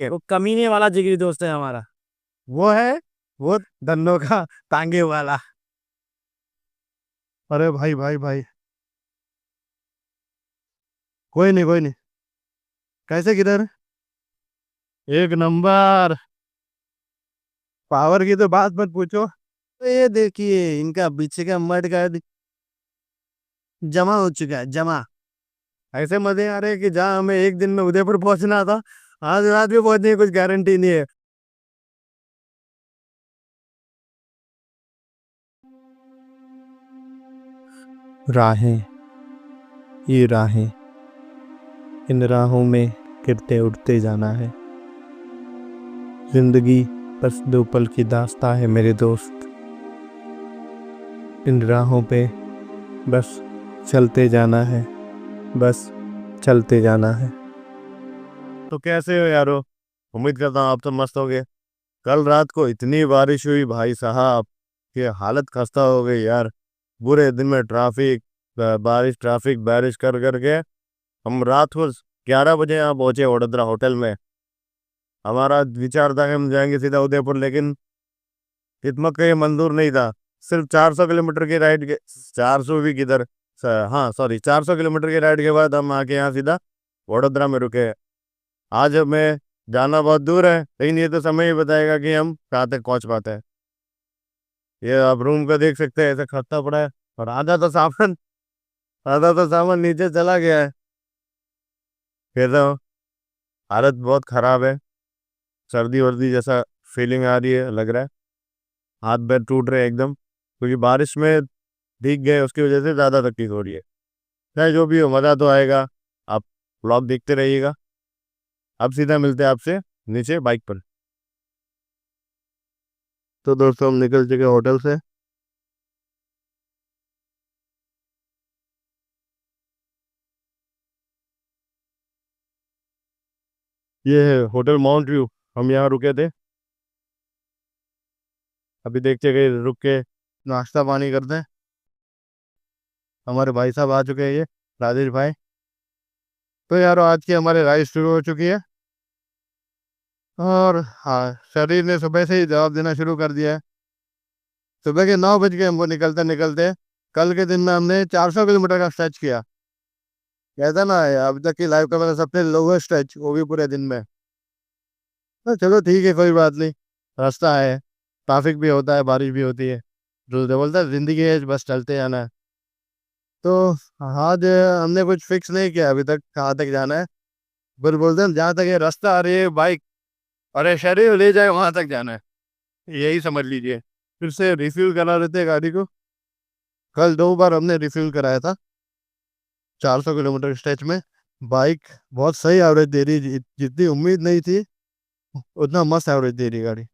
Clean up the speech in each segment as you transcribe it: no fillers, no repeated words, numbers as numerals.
वो कमीने वाला जिगरी दोस्त है हमारा। वो है, वो धन्नो का तांगे वाला। अरे भाई भाई भाई, कोई नहीं कोई नहीं। कैसे किधर? एक नंबर। पावर की तो बात मत पूछो। तो ये देखिए इनका पीछे का मड का जमा हो चुका है, जमा। ऐसे मजे आ रहे हैं कि जहाँ हमें एक दिन में उदयपुर पहुंचना था, आज रात भी पहुंचने की कुछ गारंटी नहीं है। राहें, ये राहें, इन राहों में गिरते उठते जाना है। जिंदगी बस 2 पल की दास्तां है मेरे दोस्त। इन राहों पे बस चलते जाना है, बस चलते जाना है। तो कैसे हो यारो? उम्मीद करता हूँ आप तो मस्त हो गए। कल रात को इतनी बारिश हुई भाई साहब कि हालत खस्ता हो गई यार। पूरे दिन में ट्रैफिक, बारिश बारिश कर करके हम रात को 11 बजे यहाँ पहुंचे वडोदरा होटल में। हमारा विचार था कि हम जाएंगे सीधा उदयपुर, लेकिन किस्मत का ये मंजूर नहीं था। सिर्फ 400 किलोमीटर की राइड के, 400 भी किधर, हाँ सॉरी, 400 किलोमीटर की राइड के बाद हम आके यहाँ सीधा वडोदरा में रुके। आज हमें जाना बहुत दूर है, लेकिन ये तो समय ही बताएगा कि हम कहाँ तक पहुँच पाते हैं। ये आप रूम का देख सकते हैं, ऐसा खस्ता पड़ा है। और आधा तो सामान नीचे चला गया है। फिर तो हालत बहुत खराब है। सर्दी वर्दी जैसा फीलिंग आ रही है, लग रहा है हाथ पैर टूट रहे हैं एकदम, क्योंकि बारिश में भीग गए, उसकी वजह से ज़्यादा तकलीफ हो रही है। चाहे जो भी हो, मज़ा तो आएगा। आप ब्लॉग देखते रहिएगा। अब सीधा मिलते हैं आपसे नीचे बाइक पर। तो दोस्तों हम निकल चुके होटल से। ये है होटल माउंट व्यू, हम यहाँ रुके थे। अभी देखते गए रुक के नाश्ता पानी करते हैं। हमारे भाई साहब आ चुके हैं, ये राजेश भाई। तो यार आज की हमारी राइड शुरू हो चुकी है। और हाँ, शरीर ने सुबह से ही जवाब देना शुरू कर दिया है। सुबह के 9 बज गए हमको निकलते निकलते। कल के दिन में हमने 400 किलोमीटर का स्ट्रेच किया। कहता ना, अभी तक की लाइफ का मेरा सबसे लोवेस्ट स्ट्रेच, वो भी पूरे दिन में। तो चलो ठीक है, कोई बात नहीं। रास्ता है, ट्रैफिक भी होता है, बारिश भी होती है, जो बोलता है जिंदगी है, बस चलते जाना है। तो आज हमने कुछ फिक्स नहीं किया अभी तक कहाँ तक जाना है। बस बोलते हैं जहाँ तक ये रास्ता आ रही है, बाइक और शरीर ले जाए वहां तक जाना है, यही समझ लीजिए। फिर से रिफ्यूल करा लेते हैं गाड़ी को। कल 2 बार हमने रिफ्यूल कराया था 400 किलोमीटर स्ट्रेच में। बाइक बहुत सही एवरेज दे रही, जितनी उम्मीद नहीं थी उतना मस्त एवरेज दे रही गाड़ी।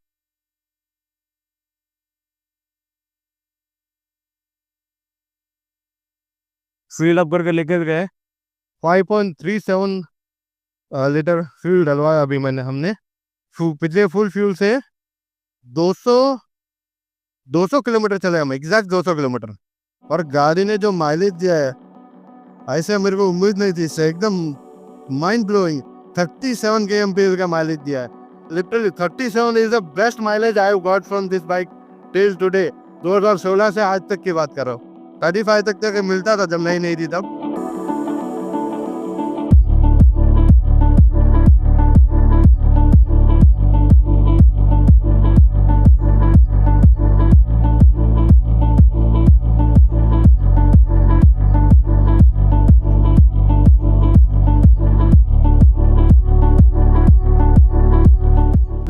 फ्यूल अप करके लेकर गए। 5.37 लीटर फ्यूल डलवाया अभी मैंने, हमने पिछले फुल फ्यूल से 200 200 किलोमीटर चले हम, एग्जैक्ट 200 किलोमीटर। और गाड़ी ने जो माइलेज दिया है, ऐसे मेरे को उम्मीद नहीं थी इससे, एकदम माइंड ब्लोइंग। 37 kmph का माइलेज दिया है। Literally 37 is the best mileage I have got from this bike till today. 2016 से आज तक की बात कर रहा हूँ। 35 तक मिलता था जब नहीं थी तब।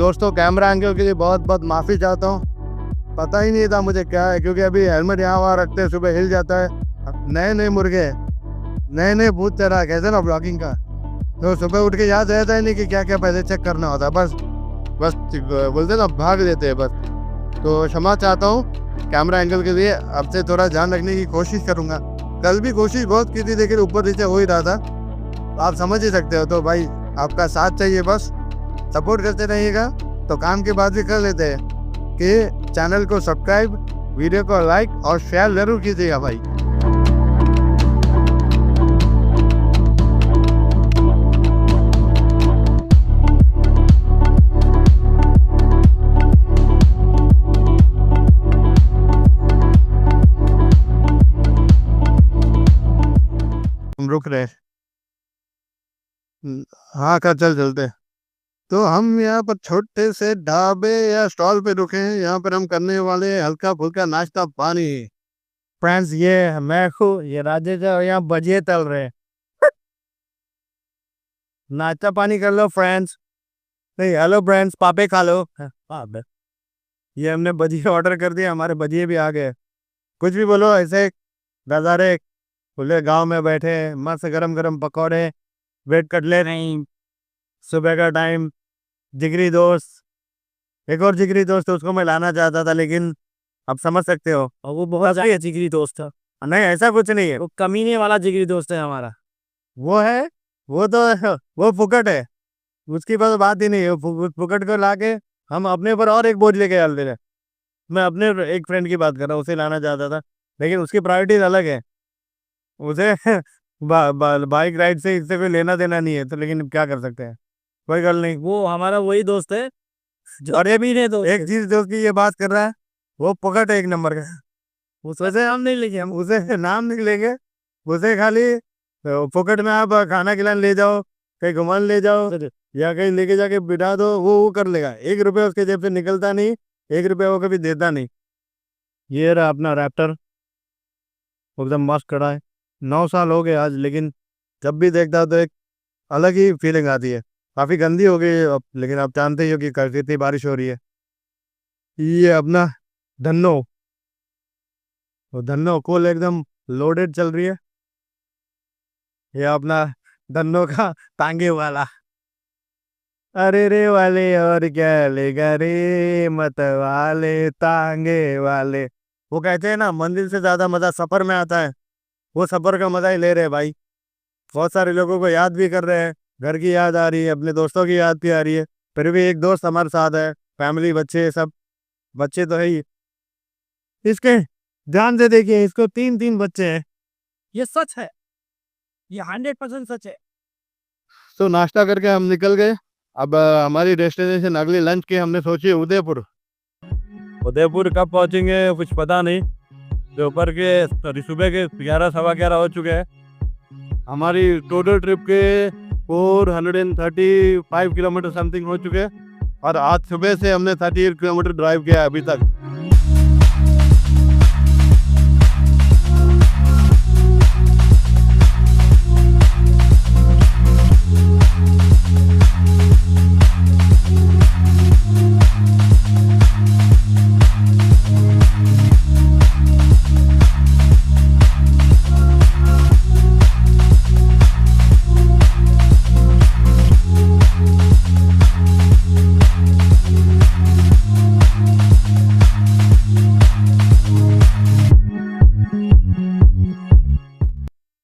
दोस्तों कैमरा एंगल के लिए बहुत बहुत माफ़ी चाहता हूँ। पता ही नहीं था मुझे क्या है, क्योंकि अभी हेलमेट यहाँ वहाँ रखते हैं, सुबह हिल जाता है। नए नए मुर्गे, नए नए भूत तरह कहते ना ब्लॉगिंग का, तो सुबह उठ के याद रहता है नहीं कि क्या क्या पहले चेक करना होता है। बस बोलते ना, भाग लेते हैं बस। तो क्षमा चाहता हूँ कैमरा एंगल के लिए। अब से थोड़ा ध्यान रखने की कोशिश करूँगा। कल भी कोशिश बहुत की थी, लेकिन ऊपर नीचे हो ही रहा था, तो आप समझ ही सकते हो। तो भाई आपका साथ चाहिए, बस सपोर्ट करते रहिएगा। तो काम के बाद भी कर लेते हैं कि चैनल को सब्सक्राइब, वीडियो को लाइक और शेयर जरूर कीजिएगा भाई। रुक रहे हैं। हाँ कर चलते हैं। तो हम यहाँ पर छोटे से ढाबे या स्टॉल पे रुके हैं। यहाँ पर हम करने वाले हैं हल्का फुल्का नाश्ता पानी। फ्रेंड्स ये मैं हूँ, ये राजेश है और यहाँ भजिए तल रहे हैं। नाश्ता पानी कर लो फ्रेंड्स। नहीं हेलो फ्रेंड्स, पापे खा लो। पापे ये हमने भजिए ऑर्डर कर दिया, हमारे भजिए भी आ गए। कुछ भी बोलो, ऐसे नज़ारे खुले गांव में बैठे हैं, मस्त गरम गरम पकौड़े, वेट कटले नहीं, सुबह का टाइम। जिगरी दोस्त, एक और जिगरी दोस्त है, उसको मैं लाना चाहता था लेकिन अब समझ सकते हो। और वो बहुत अच्छा जिगरी दोस्त था। नहीं ऐसा कुछ नहीं है, वो कमीने वाला जिगरी दोस्त है हमारा। वो है, वो तो वो फुकट है, उसकी बस बात ही नहीं है। फुकट को लाके हम अपने ऊपर और एक बोझ लेके डाल दे रहे हैं। मैं अपने एक फ्रेंड की बात कर रहा हूँ, उसे लाना चाहता था लेकिन उसकी प्रायोरिटीज अलग है। उसे बाइक राइड से इससे कोई लेना देना नहीं है, तो लेकिन क्या कर सकते हैं, कोई गल नहीं। वो हमारा वही दोस्त है और ये भी नहीं तो एक चीज दोस्त की ये बात कर रहा है, वो पकड़ है एक नंबर का। उसे हम नहीं लेंगे, हम उसे नाम नहीं लेंगे। उसे खाली पॉकेट में आप खाना खिलाने ले जाओ, कहीं घुमाने ले जाओ या कहीं लेके जाके बिठा दो, वो कर लेगा। 1 रुपया उसके जेब से निकलता नहीं, 1 रुपया वो कभी देता नहीं। ये रहा अपना रैप्टर, एकदम मस्त खड़ा है। 9 साल हो गए आज, लेकिन जब भी देखता तो एक अलग ही फीलिंग आती है। काफी गंदी हो गई है अब, लेकिन आप जानते ही हो कि कितनी बारिश हो रही है। ये अपना धन्नो, वो धन्नो कोल एकदम लोडेड चल रही है। ये अपना धन्नो का तांगे वाला, अरे रे वाले और क्या लेगा रे मत वाले तांगे वाले। वो कहते हैं ना, मंजिल से ज्यादा मजा सफर में आता है। वो सफर का मजा ही ले रहे हैं भाई। बहुत सारे लोगों को याद भी कर रहे हैं, घर की याद आ रही है, अपने दोस्तों की याद भी आ रही है। फिर भी एक दोस्त हमारे साथ है, फैमिली बच्चे सब, बच्चे तो है ही इसके। ध्यान से देखिए, इसको 3 3 बच्चे हैं। ये सच है, ये 100% सच है। तो नाश्ता करके हम निकल गए। अब हमारी डेस्टिनेशन अगली लंच की हमने सोची उदयपुर। उदयपुर कब पहुंचेंगे कुछ पता नहीं। दोपहर के सुबह के 11 सवा 11 हो चुके हैं। हमारी टोटल ट्रिप के 435 किलोमीटर समथिंग हो चुके हैं और आज सुबह से हमने 38 किलोमीटर ड्राइव किया अभी तक।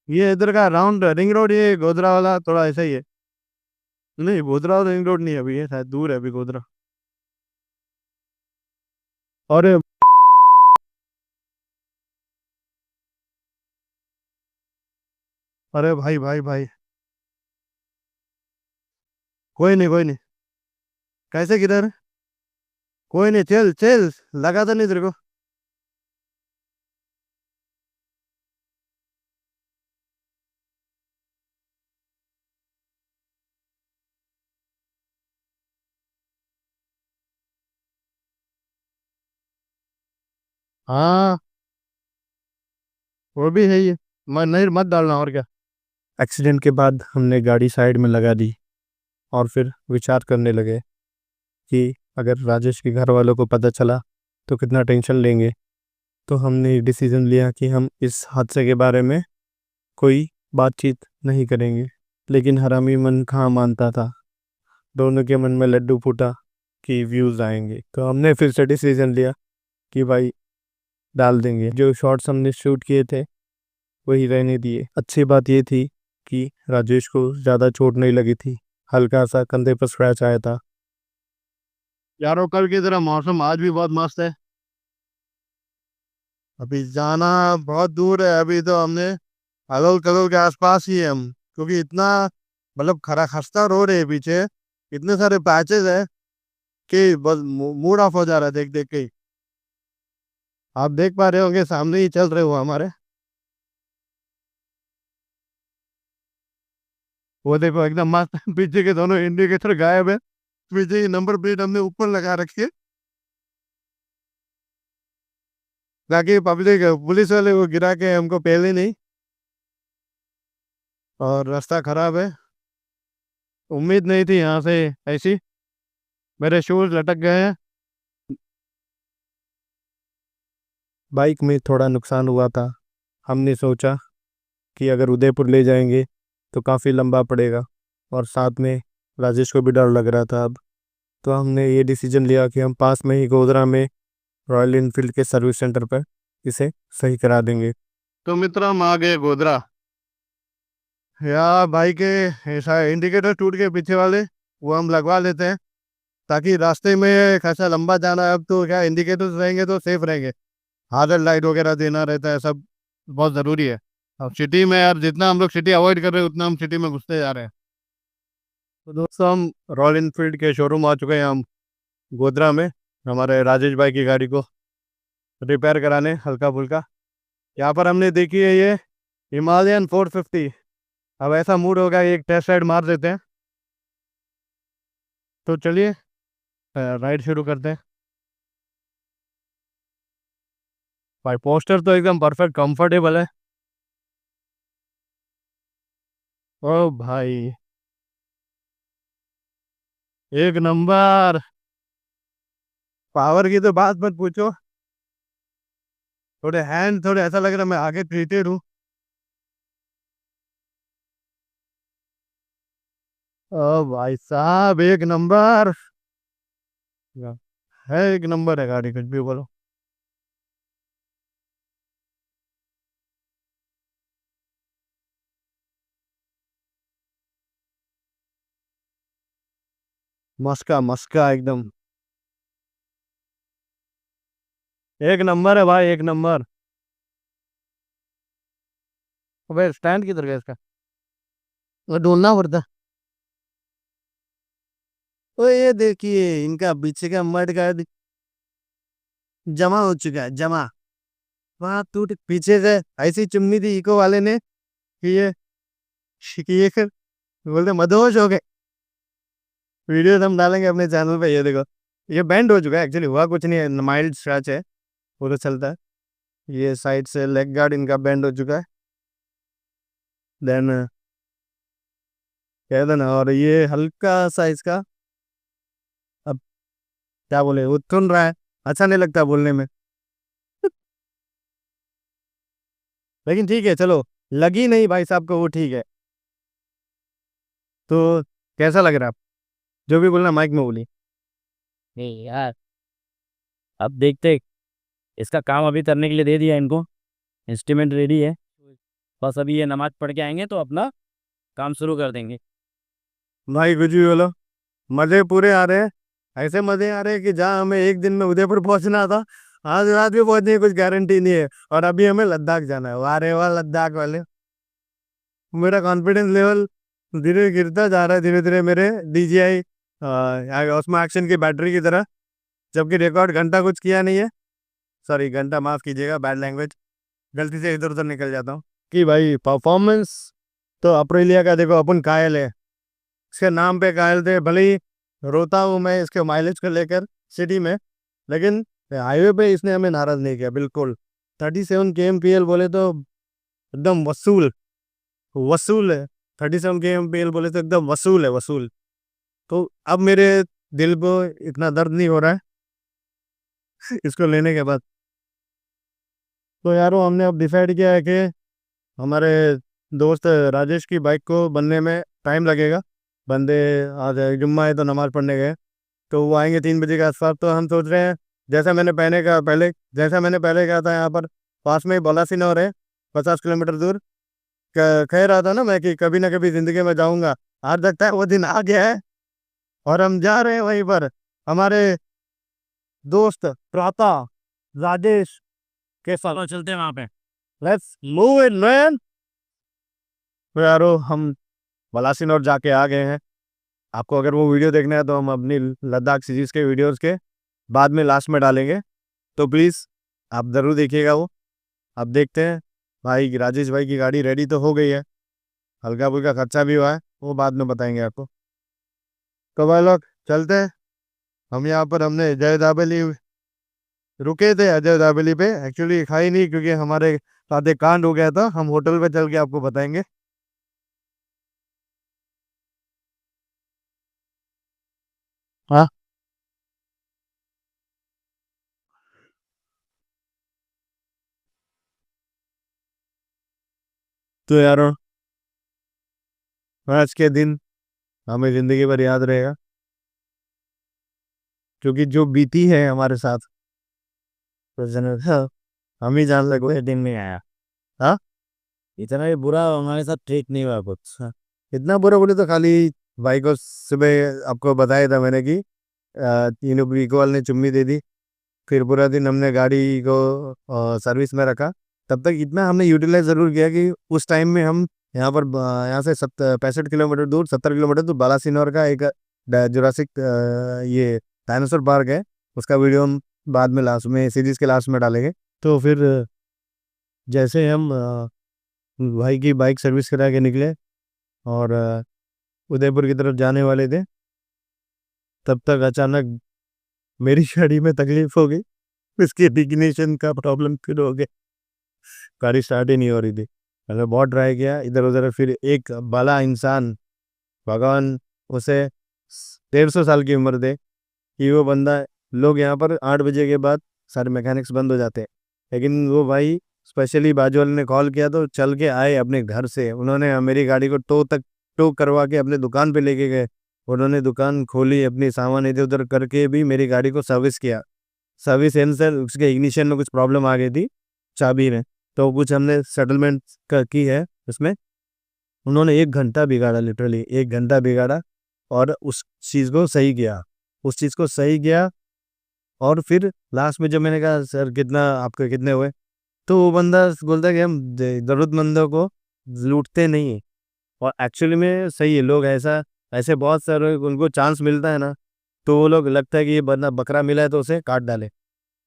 ये इधर का राउंड रिंग रोड, ये गोधरा वाला थोड़ा ऐसा ही है। नहीं गोधरा रिंग रोड नहीं है अभी, ये शायद दूर है अभी गोधरा। और अरे भाई भाई भाई, कोई नहीं कोई नहीं, कैसे किधर, कोई नहीं, चल चल, लगा था नहीं तेरे को। हाँ वो भी है ये, नहीं मत डालना और क्या। एक्सीडेंट के बाद हमने गाड़ी साइड में लगा दी और फिर विचार करने लगे कि अगर राजेश के घर वालों को पता चला तो कितना टेंशन लेंगे। तो हमने डिसीजन लिया कि हम इस हादसे के बारे में कोई बातचीत नहीं करेंगे। लेकिन हरामी मन कहाँ मानता था, दोनों के मन में लड्डू फूटा कि व्यूज़ आएंगे। तो हमने फिर से डिसीजन लिया कि भाई डाल देंगे। जो शॉट्स हमने शूट किए थे वही रहने दिए। अच्छी बात ये थी कि राजेश को ज़्यादा चोट नहीं लगी थी, हल्का सा कंधे पर स्क्रैच आया था। यारों कल की तरह मौसम आज भी बहुत मस्त है। अभी जाना बहुत दूर है, अभी तो हमने अलग कलोल के आसपास ही है हम, क्योंकि इतना मतलब खरा खस्ता रोड है पीछे, इतने सारे पैचेस है कि बस मूड ऑफ हो जा रहा है देख देख के ही। आप देख पा रहे होंगे सामने ही चल रहे हो हमारे। वो देखो एकदम मस्त पीछे के दोनों इंडिकेटर गायब है, पीछे की नंबर प्लेट हमने ऊपर लगा रखी है ताकि पब्लिक पुलिस वाले वो गिरा के हमको पहले नहीं। और रास्ता खराब है, उम्मीद नहीं थी यहाँ से ऐसी। मेरे शूज लटक गए हैं। बाइक में थोड़ा नुकसान हुआ था। हमने सोचा कि अगर उदयपुर ले जाएंगे तो काफ़ी लंबा पड़ेगा, और साथ में राजेश को भी डर लग रहा था अब। तो हमने ये डिसीजन लिया कि हम पास में ही गोधरा में रॉयल इनफील्ड के सर्विस सेंटर पर इसे सही करा देंगे। तो मित्र हम आ गए गोधरा। यार भाई के ऐसा इंडिकेटर टूट के पीछे वाले वो हम लगवा लेते हैं ताकि रास्ते में खासा लंबा जाना है। अब तो क्या इंडिकेटर्स रहेंगे तो सेफ रहेंगे, हाजर लाइट वगैरह देना रहता है, सब बहुत ज़रूरी है। अब सिटी में यार जितना हम लोग सिटी अवॉइड कर रहे हैं उतना हम सिटी में घुसते जा रहे हैं। तो दोस्तों हम रॉयल इनफील्ड के शोरूम आ चुके हैं हम गोधरा में, हमारे राजेश भाई की गाड़ी को रिपेयर कराने हल्का फुल्का। यहाँ पर हमने देखी है ये हिमालयन 450। अब ऐसा मूड होगा एक टेस्ट राइड मार देते हैं। तो चलिए राइड शुरू करते हैं। भाई पोस्टर तो एकदम परफेक्ट कंफर्टेबल है। ओ भाई एक नंबर। पावर की तो बात मत पूछो, थोड़े हैंड थोड़े ऐसा लग रहा है मैं आगे ट्रीटेड हूँ। ओ भाई साहब एक नंबर है, एक नंबर है गाड़ी, कुछ भी बोलो। मस्का मस्का एकदम एक नंबर है भाई, एक नंबर। अबे स्टैंड किधर गया इसका, वो ढूंढना पड़ता। ओ ये देखिए इनका पीछे का मड का जमा हो चुका है, जमा। वहां टूट पीछे से ऐसी चुम्मी थी इको वाले ने कि ये फिर बोलते मदहोश हो गए। वीडियो हम डालेंगे अपने चैनल पे। ये देखो ये बैंड हो चुका है, एक्चुअली हुआ कुछ नहीं है, माइल्ड स्क्रैच है, वो तो चलता है। ये साइड से लेग गार्ड इनका बैंड हो चुका है, देन कह देना। और ये हल्का सा इसका अब क्या बोले उथुन रहा है, अच्छा नहीं लगता बोलने में, लेकिन ठीक है चलो। लगी नहीं भाई साहब को, वो ठीक है। तो कैसा लग रहा है आप, जो भी बोलना माइक में बोली। नहीं यार, अब देखते। इसका काम अभी करने के लिए दे दिया इनको, इंस्ट्रूमेंट रेडी है। बस अभी ये नमाज पढ़ के आएंगे तो अपना काम शुरू कर देंगे। भाई कुछ भी बोलो, मजे पूरे आ रहे हैं। ऐसे मजे आ रहे हैं कि जहाँ हमें एक दिन में उदयपुर पहुंचना था, आज रात भी पहुंचने की कुछ गारंटी नहीं है। और अभी हमें लद्दाख जाना है। वाह रे वाह लद्दाख वाले, मेरा कॉन्फिडेंस लेवल धीरे गिरता जा रहा है धीरे धीरे मेरे DJI उसमें एक्शन की बैटरी की तरह। जबकि रिकॉर्ड घंटा कुछ किया नहीं है, सॉरी घंटा माफ कीजिएगा, बैड लैंग्वेज, गलती से इधर उधर निकल जाता हूँ। कि भाई परफॉर्मेंस तो अप्रिलिया का देखो, अपन कायल है, इसके नाम पे कायल थे। भले ही रोता हूँ मैं इसके माइलेज को लेकर सिटी में, लेकिन हाईवे पे इसने हमें नाराज नहीं किया बिल्कुल। 37 kmpl बोले तो एकदम वसूल, वसूल है। 37 kmpl बोले तो एकदम वसूल है, वसूल। तो अब मेरे दिल को इतना दर्द नहीं हो रहा है इसको लेने के बाद। तो यारो हमने अब डिसाइड किया है कि हमारे दोस्त राजेश की बाइक को बनने में टाइम लगेगा। बंदे आज जुम्मा है तो नमाज पढ़ने गए, तो वो आएंगे 3 बजे के आसपास। तो हम सोच रहे हैं जैसा मैंने पहले कहा था, यहाँ पर पास में ही बलासीनौर है, 50 किलोमीटर दूर। कह रहा था ना मैं कि कभी ना कभी जिंदगी में जाऊंगा, आज लगता है वो दिन आ गया है। और हम जा रहे हैं वहीं पर हमारे दोस्त प्राता राजेश के साथ। चलो चलते हैं वहाँ पे। Let's move it man. तो यारो हम बलासीनौर जाके आ गए हैं। आपको अगर वो वीडियो देखना है तो हम अपनी लद्दाख सीरीज के वीडियोस के बाद में लास्ट में डालेंगे, तो प्लीज़ आप ज़रूर देखिएगा वो। अब देखते हैं। भाई राजेश भाई की गाड़ी रेडी तो हो गई है, हल्का फुल्का खर्चा भी हुआ है। वो बाद में बताएंगे आपको। तो भाई लोग चलते हैं। हम यहाँ पर हमने अजय दाबेली रुके थे, अजय दाबेली पे एक्चुअली खाई नहीं क्योंकि हमारे साथ एक कांड हो गया था। हम होटल पे चल के आपको बताएंगे। हाँ तो यार आज के दिन हमें जिंदगी भर याद रहेगा, क्योंकि जो बीती है हमारे साथ हाँ, हम ही जान सकते। दिन में आया। हाँ, इतना भी बुरा हमारे साथ ट्रीट नहीं हुआ कुछ। हाँ, इतना बुरा बोले तो खाली भाई को सुबह आपको बताया था मैंने कि तीनों इक्वल ने चुम्मी दे दी। फिर पूरा दिन हमने गाड़ी को सर्विस में रखा। तब तक इतना हमने यूटिलाइज ज़रूर किया कि उस टाइम में हम यहाँ पर यहाँ से 65 किलोमीटर दूर 70 किलोमीटर दूर बालासिनोर का एक जुरासिक ये डायनासोर पार्क है। उसका वीडियो हम बाद में लास्ट में सीरीज के लास्ट में डालेंगे। तो फिर जैसे हम भाई की बाइक सर्विस करा के निकले और उदयपुर की तरफ जाने वाले थे, तब तक अचानक मेरी गाड़ी में तकलीफ हो गई। इसकी इग्निशन का प्रॉब्लम फिर हो गया, गाड़ी स्टार्ट ही नहीं हो रही थी। मैंने बहुत ट्राई किया इधर उधर। फिर एक भला इंसान, भगवान उसे 150 साल की उम्र दे कि वो बंदा, लोग यहाँ पर 8 बजे के बाद सारे मैकेनिक्स बंद हो जाते हैं, लेकिन वो भाई स्पेशली बाजू वाले ने कॉल किया तो चल के आए अपने घर से। उन्होंने मेरी गाड़ी को टो करवा के अपने दुकान पे लेके गए। उन्होंने दुकान खोली, अपनी सामान इधर उधर करके भी मेरी गाड़ी को सर्विस किया। सर्विस सेंसर उसके इग्निशन में कुछ प्रॉब्लम आ गई थी चाबी में, तो कुछ हमने सेटलमेंट की है उसमें। उन्होंने 1 घंटा बिगाड़ा, लिटरली 1 घंटा बिगाड़ा और उस चीज़ को सही किया। उस चीज़ को सही किया और फिर लास्ट में जब मैंने कहा सर कितना आपके कितने हुए, तो वो बंदा बोलता है कि हम ज़रूरतमंदों को लूटते नहीं हैं। और एक्चुअली में सही है, लोग ऐसा ऐसे बहुत सारे उनको चांस मिलता है ना, तो वो लोग लगता है कि ये बंदा बकरा मिला है तो उसे काट डाले।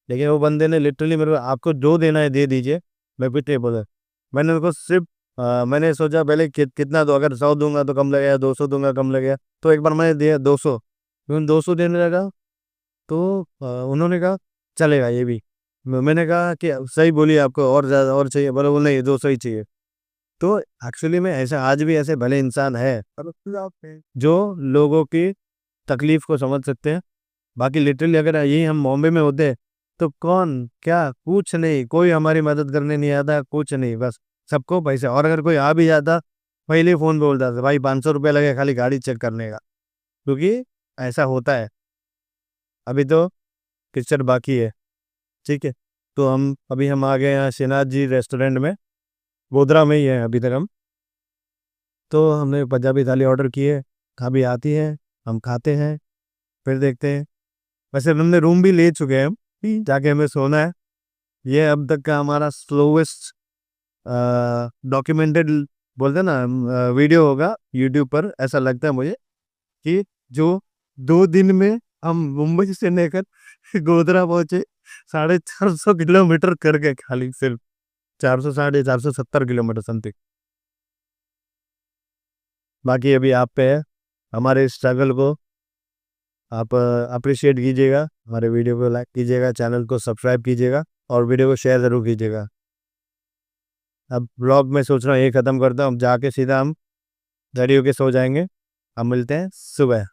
लेकिन वो बंदे ने लिटरली मेरे को आपको जो देना है दे दीजिए, मैं भी टेबल है। मैंने उनको सिर्फ मैंने सोचा पहले कितना दो, अगर 100 दूंगा तो कम लगेगा, 200 दूंगा कम लगेगा। तो एक बार मैंने दिया 200, फिर 200 देने लगा तो उन्होंने कहा चलेगा ये भी। मैंने कहा कि सही बोलिए आपको और ज़्यादा और चाहिए, बोले वो नहीं 200 ही चाहिए। तो एक्चुअली में ऐसा आज भी ऐसे भले इंसान है जो लोगों की तकलीफ को समझ सकते हैं। बाकी लिटरली अगर यही हम बॉम्बे में होते तो कौन क्या कुछ नहीं, कोई हमारी मदद करने नहीं आता, कुछ नहीं, बस सबको पैसा। और अगर कोई आ भी जाता पहले फ़ोन पे बोलता था भाई 500 रुपये लगे खाली गाड़ी चेक करने का, क्योंकि ऐसा होता है। अभी तो पिक्चर बाकी है, ठीक है। तो हम आ गए यहाँ श्रीनाथ जी रेस्टोरेंट में, गोधरा में ही है अभी तक हम। तो हमने पंजाबी थाली ऑर्डर की है, अभी आती है, हम खाते हैं, फिर देखते हैं। वैसे हमने रूम भी ले चुके हैं, हम जाके हमें सोना है। ये अब तक का हमारा स्लोवेस्ट डॉक्यूमेंटेड बोलते हैं ना वीडियो होगा यूट्यूब पर, ऐसा लगता है मुझे कि जो 2 दिन में हम मुंबई से लेकर गोधरा पहुंचे, 450 किलोमीटर करके, खाली सिर्फ 400 470 किलोमीटर समथिंग। बाकी अभी आप पे है, हमारे स्ट्रगल को आप अप्रिशिएट कीजिएगा, हमारे वीडियो को लाइक कीजिएगा, चैनल को सब्सक्राइब कीजिएगा और वीडियो को शेयर ज़रूर कीजिएगा। अब ब्लॉग में सोच रहा हूँ ये ख़त्म करता हूँ, अब जाके सीधा हम रेडी होके सो जाएंगे। हम मिलते हैं सुबह।